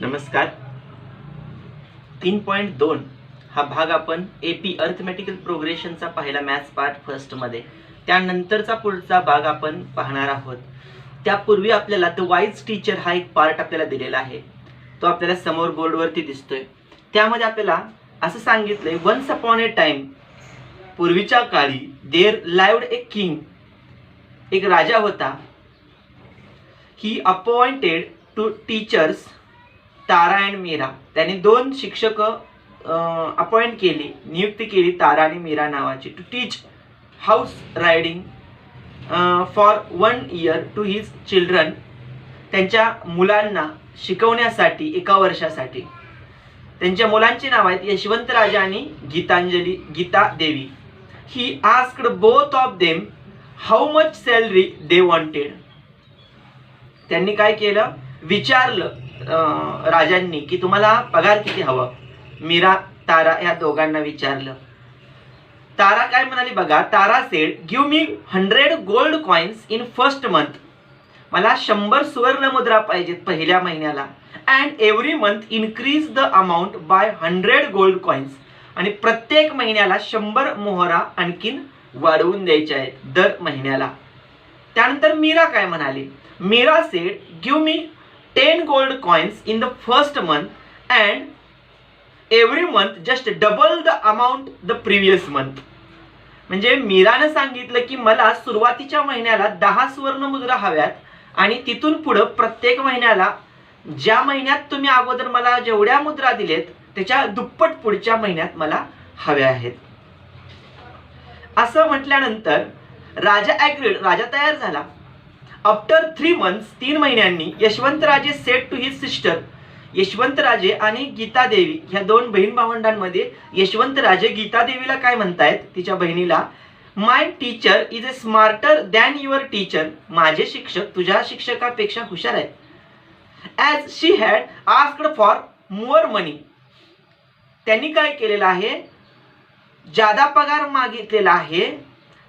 नमस्कार. 3.2 हा भाग आपण एपी अर्थमॅटिकल प्रोग्रेशनचा पाहिला मॅथ्स पार्ट फर्स्ट मध्ये. त्यानंतरचा पुढचा भाग आपण पाहणार आहोत. त्यापूर्वी आपल्याला द वाईज टीचर हा एक पार्ट आपल्याला दिलेला आहे. तो आपल्याला समोर बोर्डवरती दिसतोय. त्यामध्ये आपल्याला असं सांगितलंय, वन्स अपॉन ए टाइम, पूर्वीच्या काळी, देअर लाइव्ड ए किंग, एक राजा होता. ही appointed two teachers Tara and Meera. त्याने दोन शिक्षक अपॉइंट केली, नियुक्ती केली, तारा आणि मीरा नावाची, to teach horse riding for 1 year to his children. त्यांच्या मुलांना शिकवण्यासाठी 1 वर्षासाठी. त्यांच्या मुलांची नाव आहेत यशवंत राजा आणि गीता देवी. He asked both of them how much salary they wanted. त्यांनी काय केलं, विचारलं राजांनी की तुम्हाला पगार किती हवा. मीरा, तारा या दोघांना विचारलं. तारा काय म्हणाली बघा. Tara said, give me 100 gold coins in first month. मला 100 सुवर्ण मुद्रा पाहिजेत पहिल्या महिन्याला. And every month increase the amount by 100 gold coins. आणि प्रत्येक महिन्याला 100 मोहरा आणखीन वाढवून द्यायच्या आहेत दर महिन्याला. त्यानंतर मीरा काय म्हणाली. Meera said, give me 10 gold coins in the first month and every month just double the amount the previous month. म्हणजे मीराने सांगितलं की मला सुरुवातीच्या महिन्याला 10 सुवर्ण मुद्रा हव्यात आणि तिथून पुढे प्रत्येक महिन्याला, ज्या महिन्यात तुम्ही अगोदर मला जेवढ्या मुद्रा दिलेत त्याच्या दुप्पट पुढच्या महिन्यात मला हव्या आहेत. असं म्हटल्यानंतर राजा ॲग्रीड, राजा तयार झाला. आफ्टर 3 months, 3 महिन्यांनी, यशवंतराजे सेड टू हिज सिस्टर. यशवंतराजे आणि गीतादेवी ह्या दोन बहीण भावंडांमध्ये यशवंतराजे गीतादेवीला काय म्हणतायत, तिच्या बहिणीला, my teacher is a smarter than your teacher. माझे शिक्षक तुझ्या शिक्षकापेक्षा हुशार आहेत. As she had asked for more money. त्यांनी काय केलेलं आहे, जादा पगार मागितलेला आहे.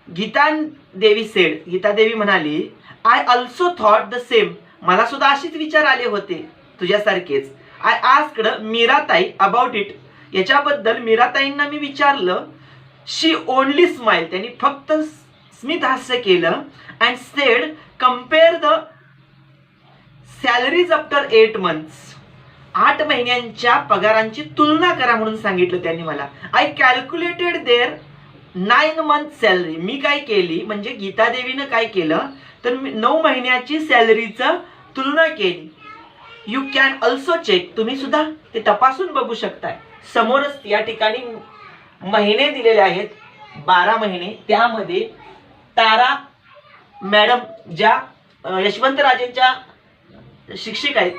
गीतादेवी सेड, गीतादेवी म्हणाली, I also thought the same. मला सुद्धा असेच विचार आले होते तुझ्यासारखेच. आय आस्क्ड मीराताई अबाउट इट. याच्याबद्दल मीराताईंना मी विचारलं. She only smile. त्यांनी फक्त स्मित हास्य केलं. And said, compare the salaries after 8 months. 8 महिन्यांच्या पगारांची तुलना करा म्हणून सांगितलं त्यांनी मला. I calculated their 9 months salary. मी काय केली, म्हणजे गीतादेवीनं काय केलं तर 9 महिन्याची सॅलरीचं तुलना केली. You can also check. तुम्ही सुद्धा ते तपासून बघू शकताय. समोरच या ठिकाणी महिने दिलेले आहेत, 12 महिने. त्यामध्ये तारा मॅडम ज्या यशवंतराजेंच्या शिक्षक आहेत,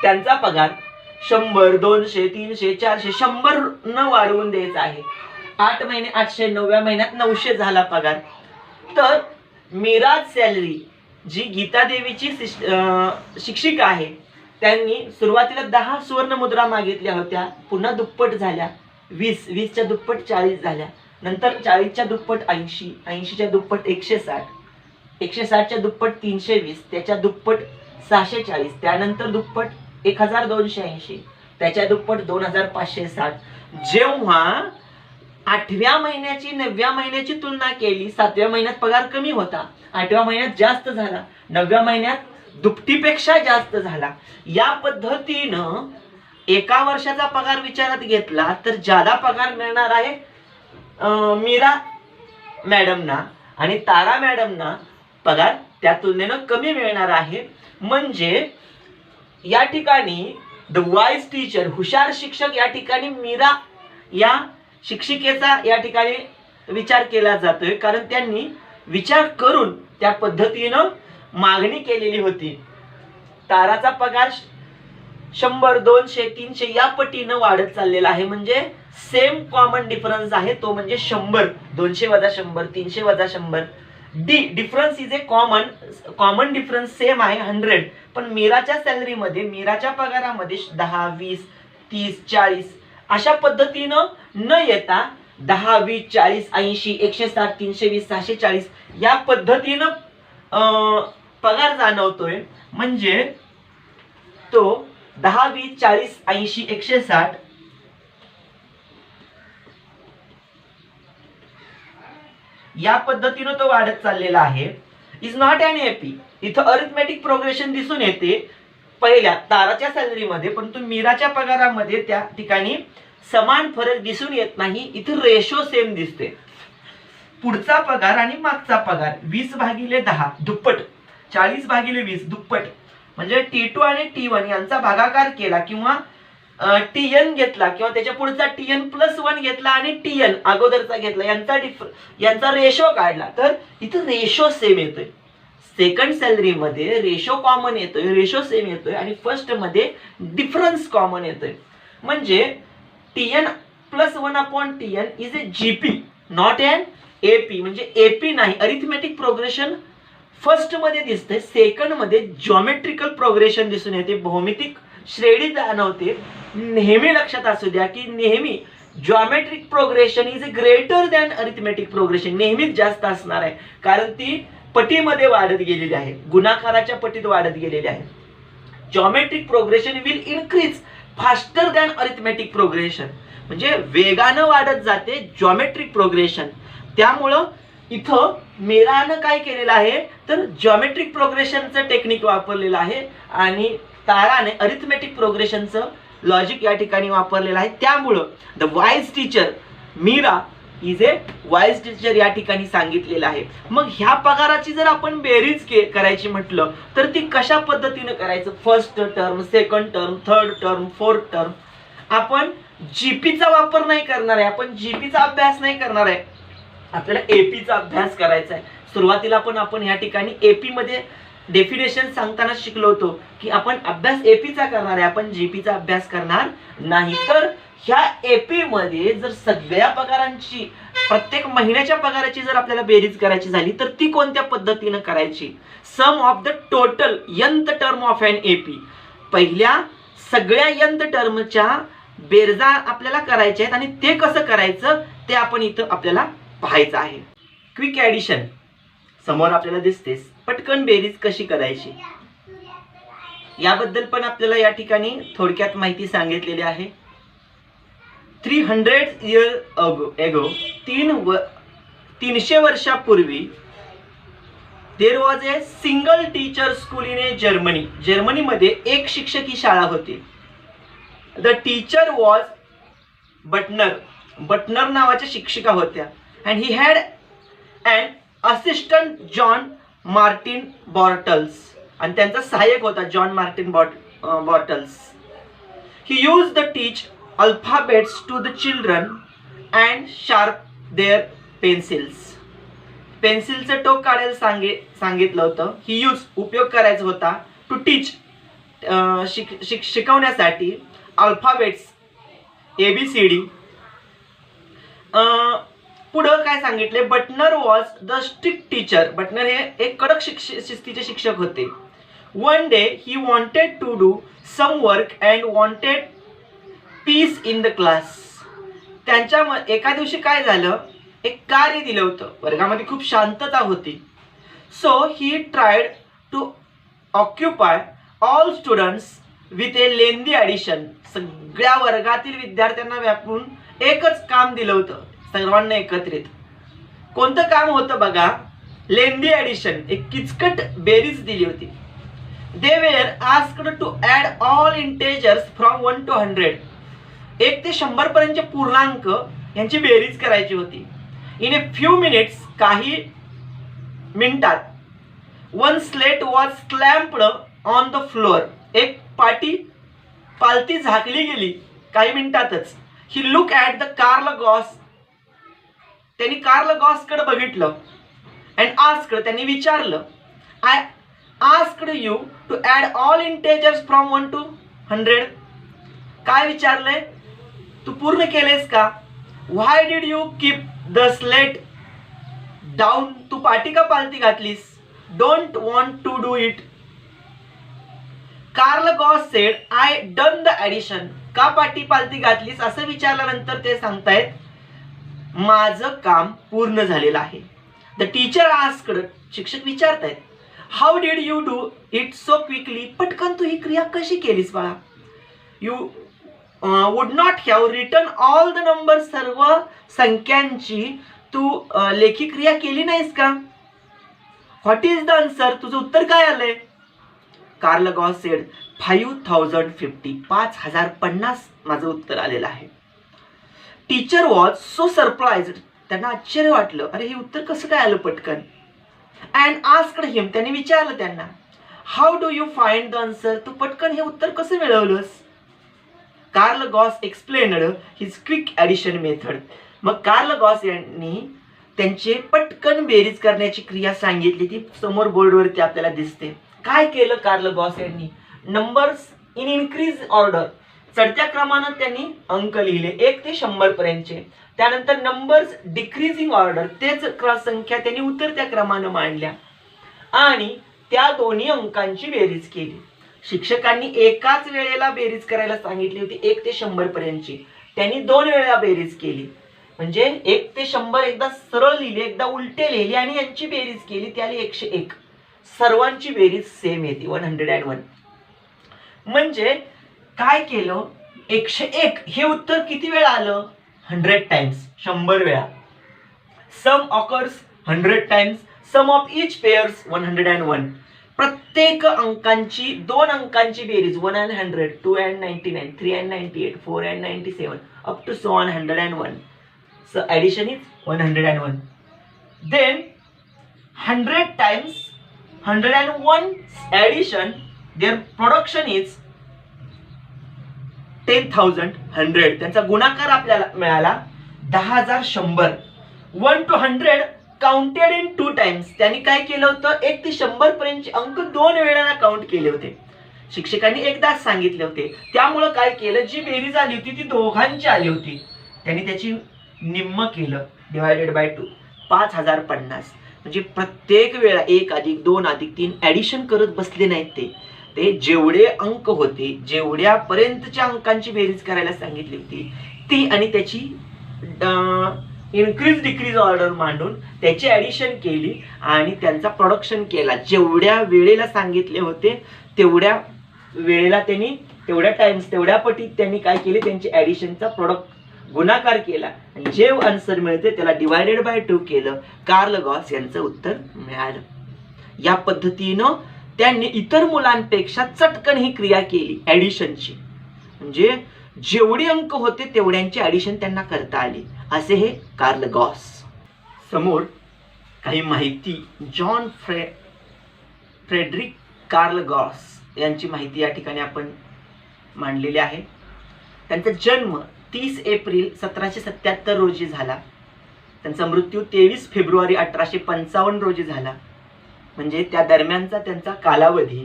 त्यांचा पगार 100, 200, 300, 400, 100 न वाढवून द्यायचा आहे. 8 महिने 800, 9व्या महिन्यात 900 झाला पगार. तर मीराज सॅलरी, जी गीतादेवीची शिक्षिका आहे, त्यांनी सुरुवातीला 10 सुवर्ण मुद्रा मागितल्या होत्या, पुन्हा दुप्पट झाल्या. 20, 20च्या दुप्पट 40 झाल्या. नंतर 40च्या दुप्पट 80, 80च्या दुप्पट 160, 160च्या दुप्पट 320, त्याच्या दुप्पट 640, त्यानंतर दुप्पट 1280, त्याच्या दुप्पट 2560. जेव्हा 8व्या महिन्याची 9व्या महिन्याची तुलना केली, 7व्या महिन्यात पगार कमी होता, 8व्या महिन्यात जास्त झाला, 9व्या महिन्यात दुपटीपेक्षा जास्त झाला. या पद्धतीनं 1 वर्षाचा पगार विचारात घेतला तर जादा पगार मिळणार आहे मीरा मॅडमना, आणि तारा मॅडमना पगार त्या तुलनेनं कमी मिळणार आहे. म्हणजे या ठिकाणी द वाईज टीचर, हुशार शिक्षक, या ठिकाणी मीरा या शिक्षिकेचा या ठिकाणी विचार केला जातोय, कारण त्यांनी विचार करून त्या पद्धतीनं मागणी केलेली होती. ताराचा पगार 100, 200, 300 या पटीनं वाढत चाललेला आहे. म्हणजे सेम कॉमन डिफरन्स आहे, तो म्हणजे 100. 200 वजा 100, 300 वजा 100. Difference is a common difference same आहे 100. पण मीराच्या सॅलरीमध्ये, मीराच्या पगारामध्ये 10, 20, 30, 40 अशा पद्धतीनं न येता 10, 20, 40, 80, 160, 320, 640 या पद्धतीनं पगार जाणवतोय. म्हणजे तो 10, 20, 40, 80, 160 या पद्धतीने तो वाढत चाललेला आहे. Is not an AP. इथं अरिथमेटिक प्रोग्रेशन दिसून येते पहिल्या ताराच्या सॅलरीमध्ये, परंतु मीराच्या पगारामध्ये त्या ठिकाणी समान फरक दिसून येत नाही. इथं रेशो सेम दिसते. पुढचा पगार आणि मागचा पगार 20/10 दुप्पट, 40/20 दुप्पट. म्हणजे T2 आणि T1 यांचा भागाकार केला किंवा TN घेतला किंवा त्याच्या पुढचा TN+1 घेतला आणि TN अगोदरचा घेतला, यांचा रेशो काढला तर इथं रेशो सेम येतोय. सेकंड सॅलरी मध्ये रेशो कॉमन येतोय, रेशो सेम येतोय आणि फर्स्ट मध्ये डिफरन्स कॉमन येतोय. म्हणजे TN+1/TN is a GP not an AP. म्हणजे AP नाही. अरिथमेटिक प्रोग्रेशन फर्स्ट मध्ये दिसते, सेकंड मध्ये जॉमेट्रिकल प्रोग्रेशन दिसून येते, भौमितिक श्रेणी जाणवते. नेहमी लक्षात असू द्या की नेहमी geometric progression is a greater than arithmetic progression. नेहमीच जास्त असणार आहे, कारण ती पटीमध्ये वाढत गेलेली आहे, गुणाकाराच्या पटीत वाढत गेलेली आहे. Geometric progression will increase faster than arithmetic progression. म्हणजे वेगानं वाढत जाते जॉमेट्रिक प्रोग्रेशन. त्यामुळं इथं मीरानं काय केलेलं आहे तर जॉमेट्रिक प्रोग्रेशनचं टेक्निक वापरलेलं आहे आणि ताराने अरिथमेटिक प्रोग्रेशनचं लॉजिक या ठिकाणी वापरलेलं आहे. त्यामुळं the wise teacher Meera is a wise teacher या ठिकाणी सांगितलेलं आहे. मग ह्या पगाराची जर आपण बेरीज करायची म्हटलं तर ती कशा पद्धतीने करायचं? First term, second term, third term, fourth term. आपण जीपीचा वापर नाही करणार आहे, आपण जीपीचा अभ्यास नाही करणार आहे, आपल्याला एपीचा अभ्यास करायचा आहे. सुरुवातीला पण आपण या ठिकाणी एपी मध्ये डेफिनेशन सांगताना शिकलो होतो की आपण अभ्यास एपीचा करणार आहे, आपण जीपीचा अभ्यास करणार नाही. तर ह्या एपी मध्ये जर सगळ्या पगारांची, प्रत्येक महिन्याच्या पगाराची जर आपल्याला बेरीज करायची झाली तर ती कोणत्या पद्धतीने करायची? Sum of the total nth term of an AP. पहिल्या सगळ्या nth टर्मच्या बेरजा आपल्याला करायच्या आहेत आणि ते कसं करायचं ते आपण इथं आपल्याला पाहायचं आहे. क्विक ॲडिशन समोर आपल्याला दिसतेस. पटकन बेरीज कशी करायची याबद्दल पण आपल्याला या ठिकाणी थोडक्यात माहिती सांगितलेली आहे. 300 years ago 300 वर्षापूर्वी there was a single teacher school in a Germany. जर्मनीमध्ये एक शिक्षकी शाळा होती. The teacher was Buttner. Buttner नावाच्या शिक्षिका होत्या. And he had and assistant John Martin Bartels. आणि त्यांचा सहाय्यक होता John Martin Bartels. He use the teach alphabets to the children and sharp their pencils. पेन्सिलचं टोक काढायला सांगितलं होतं. ही यूज उपयोग करायचा होता. टू टीच शिकवण्यासाठी अल्फाबेट्स ABCD. पुढं काय सांगितले? Buttner was the strict teacher. Buttner हे एक कडक शिस्तीचे शिक्षक होते. One day he wanted to do some work and wanted peace in the class. त्यांच्या एका दिवशी काय झालं, एक कार्य दिलं होतं. वर्गामध्ये खूप शांतता होती. So he tried to occupy all students with a lengthy addition. सगळ्या वर्गातील विद्यार्थ्यांना व्यापून एकच काम दिलं होतं सर्वांना एकत्रित. कोणतं काम होतं बघा? लेंदी ॲडिशन, एक किचकट बेरीज दिली होती. They were asked to add all integers from 1 to 100. 1 ते 100 पर्यंतचे पूर्णांक यांची बेरीज करायची होती. इन ए फ्यू मिनिट्स, काही मिनिटात. One slate was slammed on the floor. एक पालती झाकली गेली काही मिनिटातच. He look at the Carl Gauss. त्यांनी कार्ल गॉसकडे बघितलं. अँड आस्क्ड, त्यांनी विचारलं, I asked you to add all integers from 1 to 100. काय विचारलंय? तू पूर्ण केलेस का? Why did you keep the slate down. तू पाटी का पालती घातलीस? Don't want to do it. Carl Gauss said, I done the addition. का पाटी पालती घातलीस असं विचारल्यानंतर ते सांगतायत, माझं काम पूर्ण झालेलं आहे. द टीचर आस्क्ड, शिक्षक विचारतायत, how did you do it so quickly. पटकन तू ही क्रिया कशी केलीस बाळा? You would not have written all the number, सर्व संख्यांची तू लेखी क्रिया केली नाहीस का? व्हॉट इज द आन्सर, तुझं उत्तर काय आलंय? कार्ल गॉस सेड 5050, 5050 माझं उत्तर आलेलं आहे. टीचर वॉज सो सरप्राइज्ड, त्यांना आश्चर्य वाटलं, अरे हे उत्तर कसं काय आलं पटकन. अँड आस्क्ड हिम, त्यांनी विचारलं त्यांना, how do you find the answer, तू पटकन हे उत्तर कसं मिळवलंस? Carl Gauss explained his quick addition method. मग कार्ल गॉस यांनी त्यांचे पटकन बेरीज करण्याची क्रिया सांगितली, ती समोर बोर्डवरती आपल्याला दिसते. काय केलं कार्ल गॉस यांनी? नंबर्स इन इन्क्रीज ऑर्डर, चढत्या क्रमानं त्यांनी अंक लिहिले 1 ते 100 पर्यंतचे. त्यानंतर नंबर्स डिक्रीजिंग ऑर्डर, तेच संख्या त्यांनी उतरत्या क्रमानं मांडल्या आणि त्या दोन्ही अंकांची बेरीज केली. शिक्षकांनी एकाच वेळेला बेरीज करायला सांगितली होती 1 ते 100 पर्यंतची, त्यांनी 2 वेळा बेरीज केली. म्हणजे 1 ते 100 एकदा सरळ लिहिले, एकदा उलटे लिहिले आणि यांची बेरीज केली, ती आली 101. सर्वांची बेरीज सेम येते 101. म्हणजे काय केलं, 101 हे उत्तर किती वेळा आलं? 100 टाइम्स, 100 वेळा. Sum occurs 100 times, sum of each pairs 101. प्रत्येक अंकांची 2 अंकांची बेरीज 1 and 100, 2 and 99, 3 and 98, 4 and 97 up to so on 101. So addition is 101. Then 100 times 101 addition, their production is 10,000 100. त्यांचा गुणाकार आपल्याला मिळाला 10,100. 1 to 100 काउंटेड इन 2 टाइम्स. त्यांनी काय केलं होतं, 1 ते 100 पर्यंतचे अंक 2 वेळा काउंट केले होते. शिक्षकांनी एकदाच सांगितले होते, त्यामुळं काय केलं, जी बेरीज आली होती ती दोघांची आली होती, त्यांनी त्याची निम्म केलं, डिवायडेड बाय 2, 5050. म्हणजे प्रत्येक वेळा 1 अधिक 2 अधिक 3 ॲडिशन करत बसले नाहीत. ते जेवढे अंक होते, जेवढ्यापर्यंतच्या अंकांची बेरीज करायला सांगितली होती ती आणि त्याची इन्क्रीज डिक्रीज ऑर्डर मांडून त्याची ॲडिशन केली आणि त्यांचा प्रोडक्शन केला. जेवढ्या वेळेला सांगितले होते तेवढ्या वेळेला त्यांनी, तेवढ्या टाइम्स, तेवढ्या पटीत त्यांनी काय केले, त्यांची ॲडिशनचा गुणाकार केला आणि जे आन्सर मिळते त्याला डिवायडेड बाय 2 केलं. कार्ल गॉस यांचं उत्तर मिळालं. या पद्धतीनं त्यांनी इतर मुलांपेक्षा चटकन ही क्रिया केली ॲडिशनची. म्हणजे जेवढे अंक होते तेवढ्यांची ॲडिशन त्यांना करता आली. असे हे कार्ल गॉस. समोर काही माहिती जॉन फ्रेडरिक कार्ल गॉस यांची माहिती या ठिकाणी आपण मांडलेली आहे. त्यांचा जन्म 30 एप्रिल 1777 रोजी झाला. त्यांचा मृत्यू 23 फेब्रुवारी 1855 रोजी झाला. म्हणजे त्या दरम्यानचा त्यांचा कालावधी.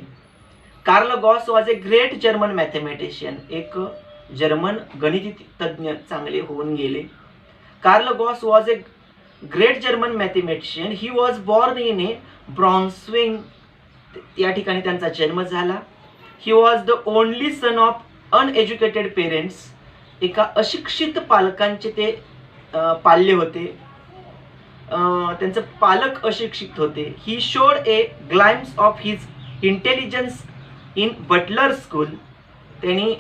Carl Gauss was a great German mathematician, एक जर्मन गणितज्ञ चांगले होऊन गेले. Carl Gauss was a great German mathematician. He was born in a Brunswick, या ठिकाणी त्यांचा जन्म झाला. He was the only son of uneducated parents, एका अशिक्षित पालकांचे ते पाल्य होते. त्यांचे पालक अशिक्षित होते. He showed a glimpse of his intelligence in Butler school, त्यांनी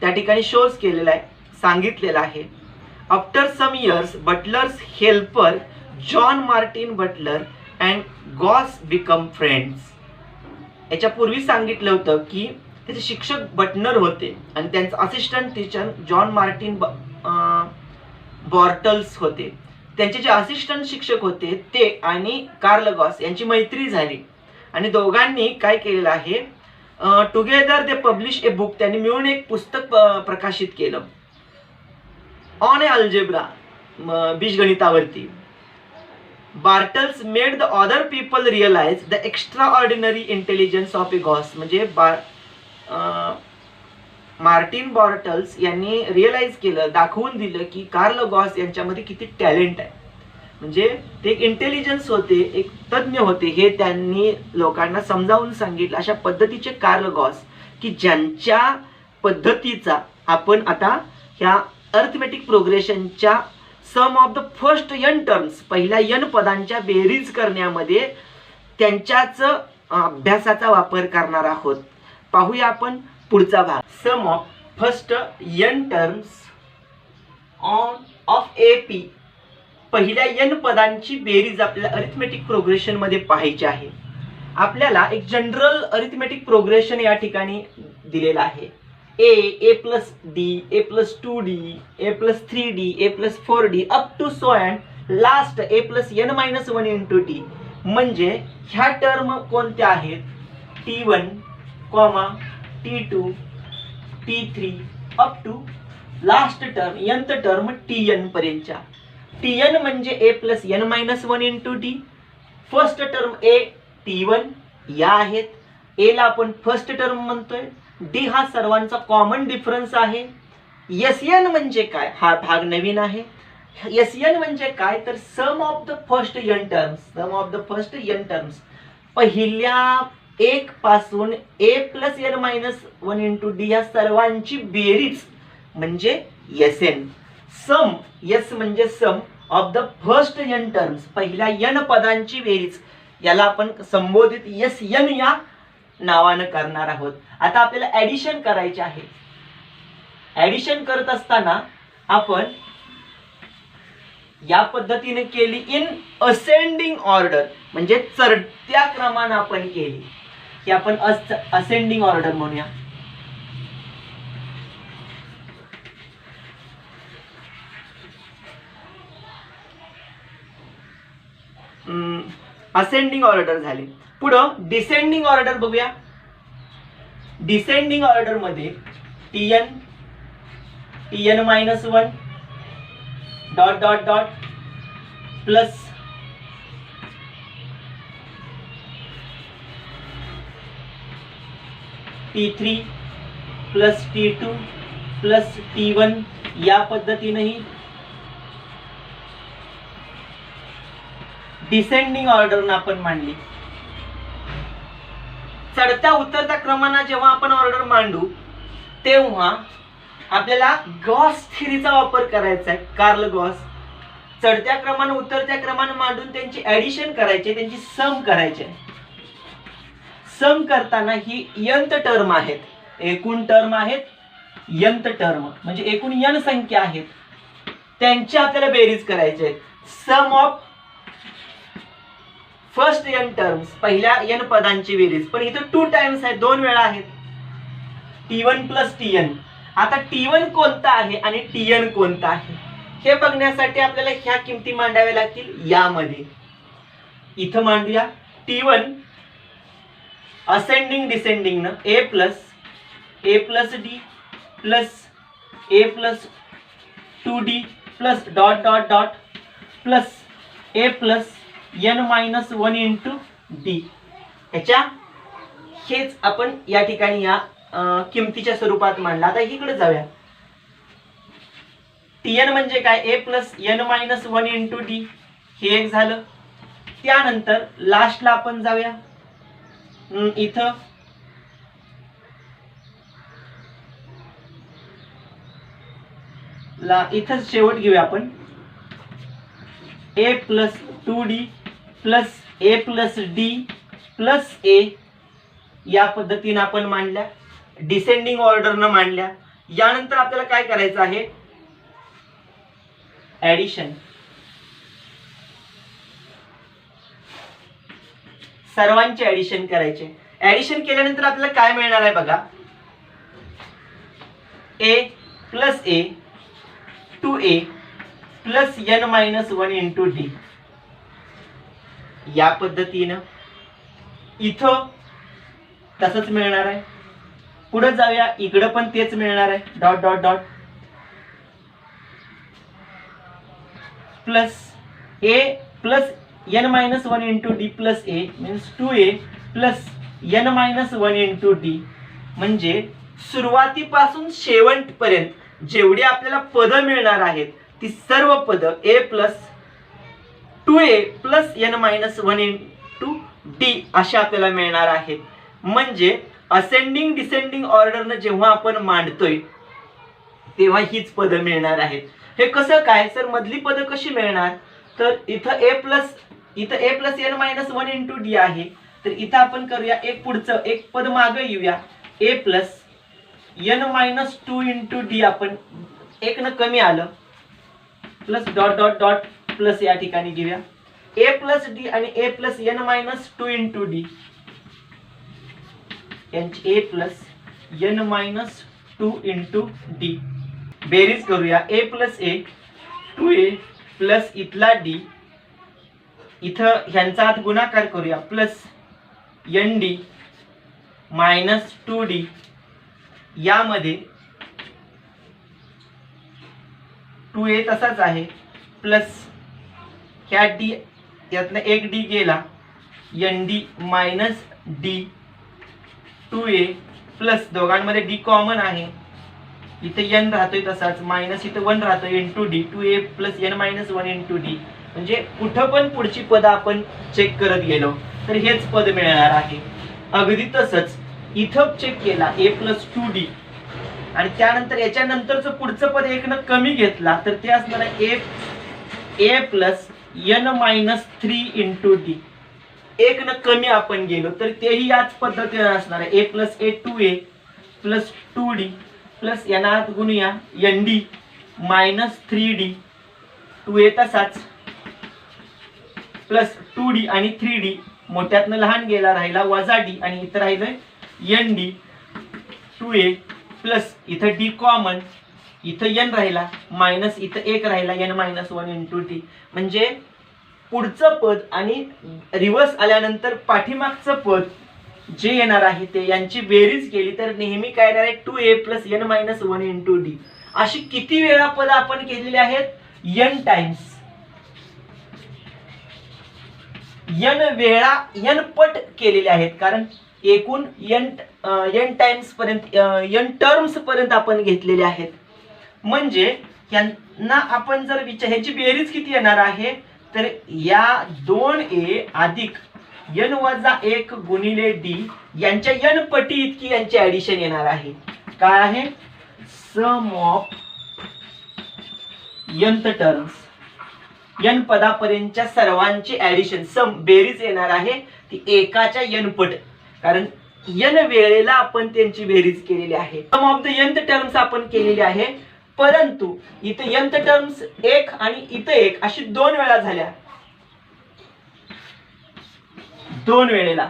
त्या ठिकाणी शोज केलेला आहे, सांगितलेला आहे. After some years Butler's helper John Martin Butler and Gauss become friends. याच्यापूर्वी सांगितलं होतं की त्याचे शिक्षक बटलर होते आणि त्यांचा assistant teacher John Martin Bartels होते. त्यांचे जे असिस्टंट शिक्षक होते ते आणि कार्ल गॉस यांची मैत्री झाली आणि दोघांनी काय केलेलं आहे, together they publish a book, त्यांनी मिळून एक पुस्तक प्रकाशित केलं ऑन ए अल्जेब्रा, बीजगणितावरती. Bartels made the other people realize the extra ordinary intelligence of a Gauss. म्हणजे मार्टिन बॉर्टल्स यांनी रिअलाइज केलं, दाखवून दिलं की कार्ल गॉस यांच्यामध्ये किती टॅलेंट आहे. म्हणजे ते एक इंटेलिजन्स होते, एक तज्ञ होते, हे त्यांनी लोकांना समजावून सांगितलं. अशा पद्धतीचे कार्ल गॉस की ज्यांच्या पद्धतीचा आपण आता ह्या अर्थमॅटिक प्रोग्रेशनच्या sum of the first n terms, पहिल्या n पदांच्या बेरीज करण्यामध्ये त्यांच्याच अभ्यासाचा वापर करणार आहोत. पाहूया आपण पुढचा भाग. Sum of first n terms of AP, पहिल्या n पदांची बेरीज आपल्याला अरिथमेटिक प्रोग्रेशन मध्ये पाहायची आहे. आपल्याला एक जनरल अरिथमेटिक प्रोग्रेशन या ठिकाणी दिलेला आहे. a plus d, a plus 2d, a plus 3d, a plus 4d up to so and last a plus n minus 1 into d. म्हणजे ह्या टर्म कोणत्या आहेत? t1, t2, t3 up to last term nth term tn पर्यंतच्या. tn म्हणजे a plus n minus 1 into d. First term a t1 या आहेत. a ला आपण फर्स्ट टर्म म्हणतोय. d हा सर्वांचा कॉमन डिफरन्स आहे. Sn म्हणजे काय? हा भाग नवीन आहे. Sn म्हणजे काय? तर sum of the first n terms, sum of the first n terms, पहिल्या 1 पासून a plus n minus 1 into d या सर्वांची बेरीज म्हणजे Sn. सम, यस म्हणजे sum of the first n terms, पहिल्या n पदांची बेरीज, याला आपण संबोधित Sn या नावानं करणार आहोत. आता आपल्याला ऍडिशन करायचे आहे. ऍडिशन करत असताना आपण या पद्धतीने केली इन असेंडिंग ऑर्डर, म्हणजे चढत्या क्रमाने आपण केली. की आपण असेंडिंग ऑर्डर म्हणूया. असेंडिंग ऑर्डर झाली. पुढं डिसेंडिंग ऑर्डर बघूया. डिसेंडिंग ऑर्डर मध्ये tn minus 1 dot dot dot plus t3 plus t2 plus t1 या पद्धतीनेही डिसेंडिंग ऑर्डर आपण मांडली. चढत्या उतरत्या क्रमाने जेव्हा आपण ऑर्डर मांडू तेव्हा आपल्याला गॉस थिअरीचा वापर करायचा आहे. Carl Gauss. चढत्या क्रमाने उतरत्या क्रमाने मांडून त्यांची ऍडिशन करायची, त्यांची सम करायचे. सम करताना ही nth टर्म आहेत, एकूण टर्म आहेत nth टर्म, म्हणजे एकूण n संख्या आहेत, त्यांची आपल्याला बेरीज करायची आहे. सम ऑफ फर्स्ट n टर्म्स, पहिल्या n पदांची बेरीज. पण इथं 2 टाइम्स आहे, 2 वेळा आहेत. t1 plus tn. आता t1 कोणता आहे आणि tn कोणता आहे हे बघण्यासाठी आपल्याला ह्या किमती मांडाव्या लागतील. यामध्ये इथं मांडूया. t1 असेंडिंग डिसेंडिंग न a plus d plus a plus 2d plus dot dot dot plus a plus n minus 1 into d. ह्याच्या हेच आपण या ठिकाणी या किमतीच्या स्वरूपात मांडला. आता इकडे जाऊया. tn म्हणजे काय? a plus n minus 1 into d हे एक झालं. त्यानंतर लास्टला आपण जाऊया. इथं इथं शेवट घेऊया आपण. a plus 2d plus a plus d plus a या पद्धतीने आपण मांडल्या, डिसेंडिंग ऑर्डरनं मांडल्या. यानंतर आपल्याला काय करायचं आहे? ऍडिशन. सर्वांचे ऍडिशन करायचे. ऍडिशन केल्यानंतर आपल्याला काय मिळणार आहे बघा. a plus a 2a plus n minus 1 into d या पद्धतीनं इथं तसंच मिळणार आहे. पुढे जाऊया. इकडं पण तेच मिळणार आहे. Dot dot dot plus a plus n minus 1 into d plus a means 2a plus n minus 1 into d. म्हणजे सुरुवातीपासून शेवटपर्यंत जेवढी आपल्याला पद मिळणार आहेत ती सर्व पद a plus 2a plus n minus 1 into d अशा आपल्याला मिळणार आहेत. म्हणजे असेंडिंग डिसेंडिंग ऑर्डरनं जेव्हा आपण मांडतोय तेव्हा हीच पद मिळणार आहेत. हे कसं काय सर? मधली पद कशी मिळणार? तर इथं a plus n minus 1 into d आहे. तर इथं आपण करूया एक पुढचं एक पद मागे येऊया. a plus n-2 into D आपण एक न कमी आलं plus dot dot dot plus या ठिकाणी घेऊया ए प्लस डी आणि ए प्लस n-2 इंटू डी यांची ए प्लस n-2 इंटू डी बेरीज करूया ए प्लस ए 2a प्लस इथला डी इथं ह्यांचा आत गुणाकार करूया plus N D minus 2d यामध्ये 2a तसाच आहे प्लस ह्या डी यातनं एक डी गेला N D minus D 2a plus दोघांमध्ये डी कॉमन आहे इथे n राहतोय तसाच मायनस इथे 1 राहतोय into D 2a plus n-1 into D म्हणजे कुठं पण पुढची पद आपण चेक करत गेलो तर हेच पद मिळणार आहे. अगदी तसंच इथं चेक केला a प्लस 2d आणि त्यानंतर याच्या नंतरचं पुढचं पद एक न कमी घेतला तर ते असणार आहे a plus n-3 into D एक न कमी आपण गेलो तर तेही याच पद्धतीने असणार आहे a plus a 2a plus 2d plus यात गुणूया N D minus 3d 2a तसाच प्लस 2d आणि 3d मोठ्यातनं लहान गेला राहिला वजा डी आणि इथं राहिलं एन डी 2a प्लस इथं डी कॉमन इथं n राहिला मायनस इथं एक राहिला n-1 इंटू डी म्हणजे पुढचं पद आणि रिव्हर्स आल्यानंतर पाठीमागचं पद जे येणार आहे ते यांची बेरीज केली तर नेहमी काय येणार आहे 2a plus n-1 into D अशी किती वेळा पद आपण केलेली आहेत n टाइम्स n वेळा n पट केलेले आहेत कारण एकूण n टाइम्स पर्यंत n टर्म्स पर्यंत आपण घेतलेले आहेत म्हणजे यांना आपण जर ह्याची बेरीज किती येणार आहे तर या 2a अधिक n वजा 1 गुणिले डी यांच्या n पटी इतकी यांची ऍडिशन येणार आहे. काय आहे सम ऑफ nth टर्म्स n पदापर्यंतच्या सर्वांची ऍडिशन सम बेरीज येणार आहे ती एकाच्या n पट कारण n वेळेला आपण त्यांची बेरीज केलेली आहे. सम ऑफ द nth टर्म्स आपण केलेली आहे परंतु इथे nth टर्म्स एक आणि इथे एक अशी दोन वेळा झाल्या दोन वेळेला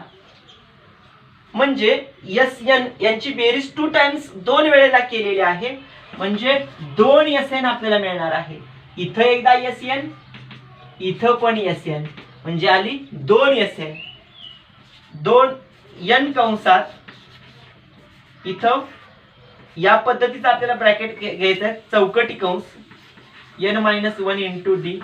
म्हणजे Sn यांची बेरीज 2 टाइम्स दोन वेळेला केलेली आहे म्हणजे 2 Sn आपल्याला मिळणार आहे. इथं एकदा Sn इथं पण Sn म्हणजे आली 2 Sn 2 n कंसात इथं या पद्धतीचा आपल्याला ब्रॅकेट घ्यायचा आहे चौकटी कंस n-1 इंटू डी.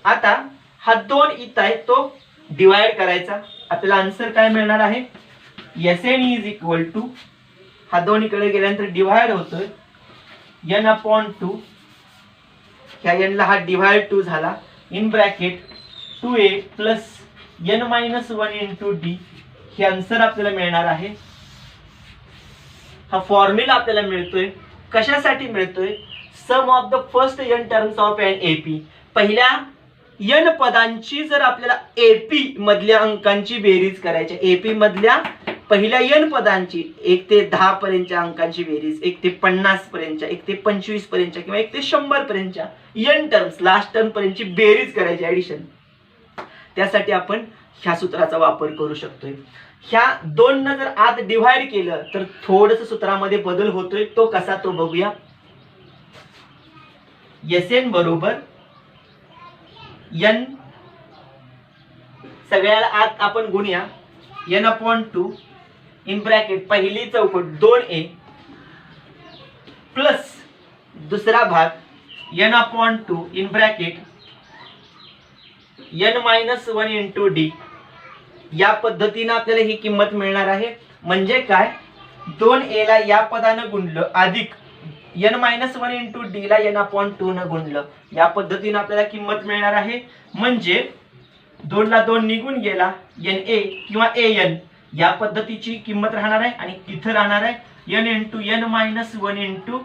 आता हा 2 इथं आहे तो डिवाइड करायचा आपल्याला आन्सर काय मिळणार आहे Sn इज इक्वल टू हा 2 इकडे गेल्यानंतर डिवाइड होतोय n/2 ह्या n ला हा डिवाइड 2 झाला in bracket 2a plus n-1 into D हे आन्सर आपल्याला मिळणार आहे. हा फॉर्म्युला आपल्याला मिळतोय कशासाठी मिळतोय sum of the first n terms of an AP पहिल्या n पदांची जर आपल्याला एपी मधल्या अंकांची बेरीज करायची एपी मधल्या पहिल्या n पदांची 1 ते 10 पर्यंतच्या अंकांची बेरीज 1 ते 50 पर्यंतच्या 1 ते 25 पर्यंतच्या किंवा 1 ते 100 पर्यंतच्या n टर्म्स लास्ट टर्म पर्यंतची बेरीज करायची ऍडिशन त्यासाठी आपण ह्या सूत्राचा वापर करू शकतोय. ह्या 2 न जर आत डिवाइड केलं तर थोडंसं सूत्रामध्ये बदल होतोय तो कसा तो बघूया. Sn बरोबर n सगळ्याला आत आपण गुणूया n/2 इन ब्रॅकेट पहिली चौकट 2a प्लस दुसरा भाग n/2 in bracket n-1 into D या पद्धतीने आपल्याला ही किंमत मिळणार आहे. म्हणजे काय 2a ला या पदानं गुणलं अधिक n-1 इंटू डी ला n/2 न गुणलं या पद्धतीने आपल्याला किंमत मिळणार आहे. म्हणजे 2 ला 2 निघून गेला na किंवा an या पद्धतीची किंमत राहणार आहे आणि इथं राहणार आहे n into n-1 into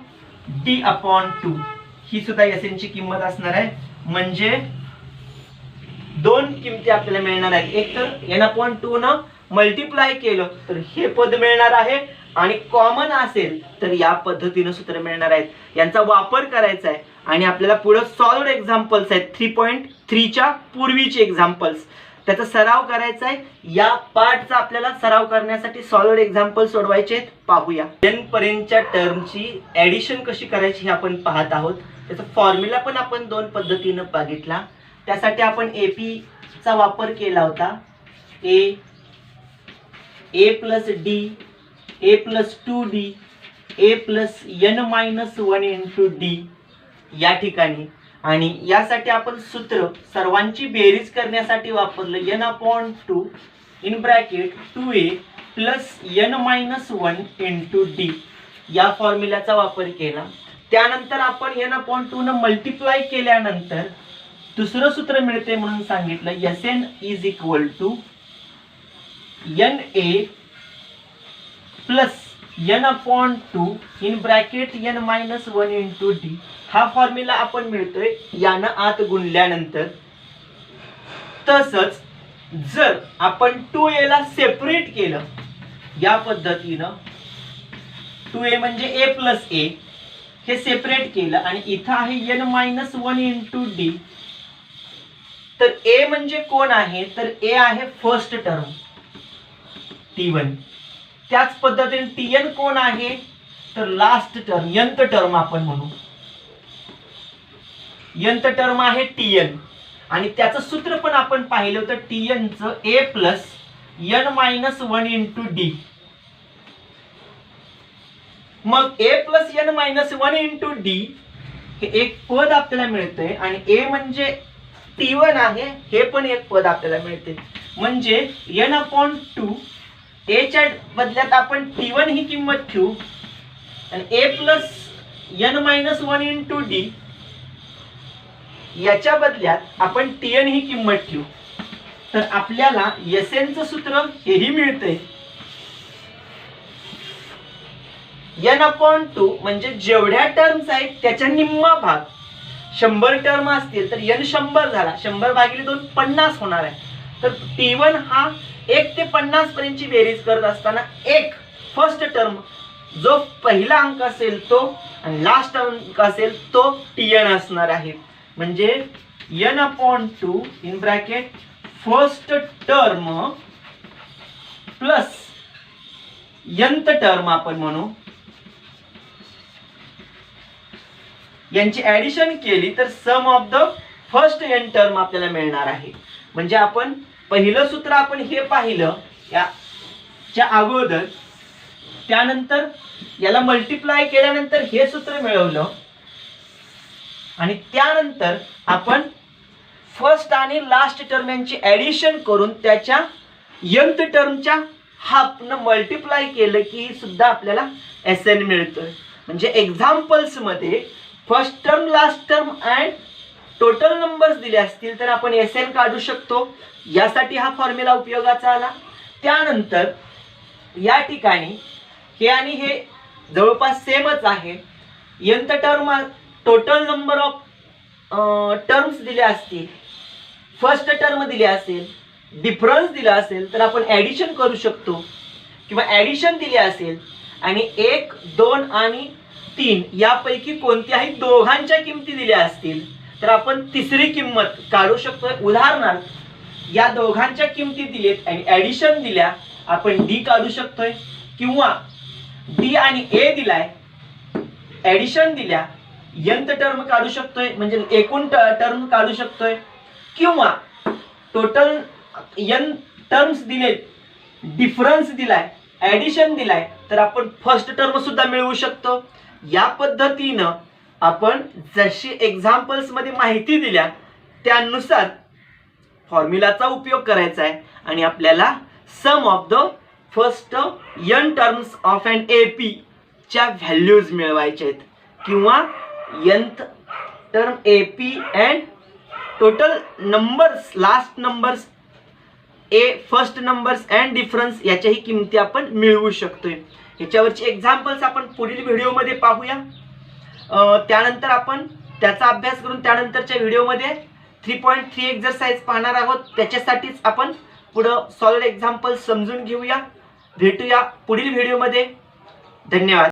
d/2 ही सुद्धा Sn ची किंमत असणार आहे. म्हणजे 2 किमती आपल्याला मिळणार आहेत एक तर n/2 न मल्टिप्लाय केलं तर हे पद मिळणार आहे आणि कॉमन असेल तर या पद्धतीनं सूत्र मिळणार आहेत. यांचा वापर करायचा आहे आणि आपल्याला पुढे सॉल्व्ड एक्झाम्पल्स आहेत 3.3च्या पूर्वीचे एक्झाम्पल्स, त्याचा सराव करायचा आहे. या पार्टचा आपल्याला सराव करण्यासाठी सॉल्व्ड एक्झाम्पल सोडवायचे आहेत. पाहूया. n पर्यंतच्या टर्मची ऍडिशन कशी करायची हे आपण पाहत आहोत. त्याचा फॉर्म्युला पण आपण दोन पद्धतीनं बघितला. त्यासाठी आपण AP चा वापर केला होता. a plus D, a plus 2d, a plus n-1 into D या ठिकाणी. आणि यासाठी आपण सूत्र सर्वांची बेरीज करण्यासाठी वापरलं n/2 in bracket 2a plus n-1 into D या फॉर्म्युल्याचा वापर केला. त्यानंतर आपण n/2 न मल्टिप्लाय केल्यानंतर दुसरं सूत्र मिळते म्हणून सांगितलं. Sn is equal to na plus n/2 in bracket n-1 into D हा फॉर्म्युला आपण मिळतोय यानं आत गुणल्यानंतर. तसंच जर आपण 2a ला सेपरेट केलं या पद्धतीनं, 2a म्हणजे a प्लस a हे सेपरेट केलं आणि इथं आहे n-1 इंटू डी. तर a म्हणजे कोण आहे तर a आहे फर्स्ट टर्म t1. त्याच पद्धतीने tn कोण आहे तर लास्ट टर्म nth टर्म आपण म्हणू. nth टर्म आहे tn आणि त्याचं सूत्र पण आपण पाहिलं होतं tn चं a plus n-1 into D. मग a plus n-1 into D हे एक पद आपल्याला मिळतंय आणि a म्हणजे t1 आहे हे पण एक पद आपल्याला मिळते. म्हणजे n/2 a च्या बदल्यात आपण t1 ही किंमत ठेवू आणि a plus n-1 into D याच्या बदल्यात आपण tn ही किंमत ठेवू. तर आपल्याला Sn चं सूत्र हेही मिळतंय. n/2 म्हणजे जेवढ्या टर्म्स आहेत त्याच्या निम्मा भाग. 100 टर्म असतील तर n 100 झाला, 100 भागिले 2 50 होणार आहे. तर t1 हा 1 ते 50 पर्यंतची बेरीज करत असताना एक फर्स्ट टर्म जो पहिला अंक असेल तो आणि लास्ट अंक असेल तो tn असणार आहे. म्हणजे n/2 in bracket first term plus nth term आपण म्हणू, यांची ऍडिशन केली तर sum of the first n term आपल्याला मिळणार आहे. म्हणजे आपण पहिलं सूत्र आपण हे पाहिलं याच्या अगोदर, त्यानंतर याला मल्टिप्लाय केल्यानंतर हे सूत्र मिळवलं आणि त्यानंतर आपण फर्स्ट आणि लास्ट टर्म यांची ऍडिशन करून त्याच्या nth टर्मच्या हाफनं मल्टिप्लाय केलं की सुद्धा आपल्याला Sn मिळतोय. म्हणजे एक्झाम्पल्स मध्ये first term, last term and total numbers दिले असतील तर आपण Sn काढू शकतो. यासाठी हा फॉर्म्युला उपयोगाचा आला. त्यानंतर या ठिकाणी हे आणि हे जवळपास सेमच आहे. nth term total number of terms दिले असतील, फर्स्ट टर्म दिले असेल, डिफरन्स दिला असेल तर आपण ऍडिशन करू शकतो किंवा ऍडिशन दिले असेल आणि 1, 2 आणि 3 यापैकी कोणत्याही दोघांच्या किमती दिल्या असतील तर आपण तिसरी किंमत काढू शकतो. उदाहरणार्थ या दोघांच्या किमती दिलेत आणि ऍडिशन दिल्या, आपण डी काढू शकतोय किंवा डी आणि ए दिलाय, ऍडिशन दिल्या, nth टर्म काढू शकतोय म्हणजे एकूण टर्म काढू शकतोय किंवा टोटल n टर्म्स दिलेत, डिफरन्स दिलाय, ऍडिशन दिलाय तर आपण फर्स्ट टर्म सुद्धा मिळवू शकतो. या पद्धतीनं आपण जशी एक्झाम्पल्स मध्ये माहिती दिल्या त्यानुसार फॉर्म्युलाचा उपयोग करायचा आहे आणि आपल्याला sum of the first n terms of an AP च्या व्हॅल्यूज मिळवायच्या आहेत किंवा nth term AP and total numbers, last numbers, first numbers and difference याच्याही किमती आपण मिळवू शकतोय. याच्यावरची एक्झाम्पल्स आपण पुढील व्हिडिओमध्ये पाहूया. त्यानंतर आपण त्याचा अभ्यास करून त्यानंतरच्या व्हिडिओमध्ये 3.3 एक्झरसाइज पाहणार आहोत. त्याच्यासाठीच आपण पुढं सॉल्व्ड एक्झाम्पल्स समजून घेऊया. भेटूया पुढील व्हिडिओमध्ये. धन्यवाद.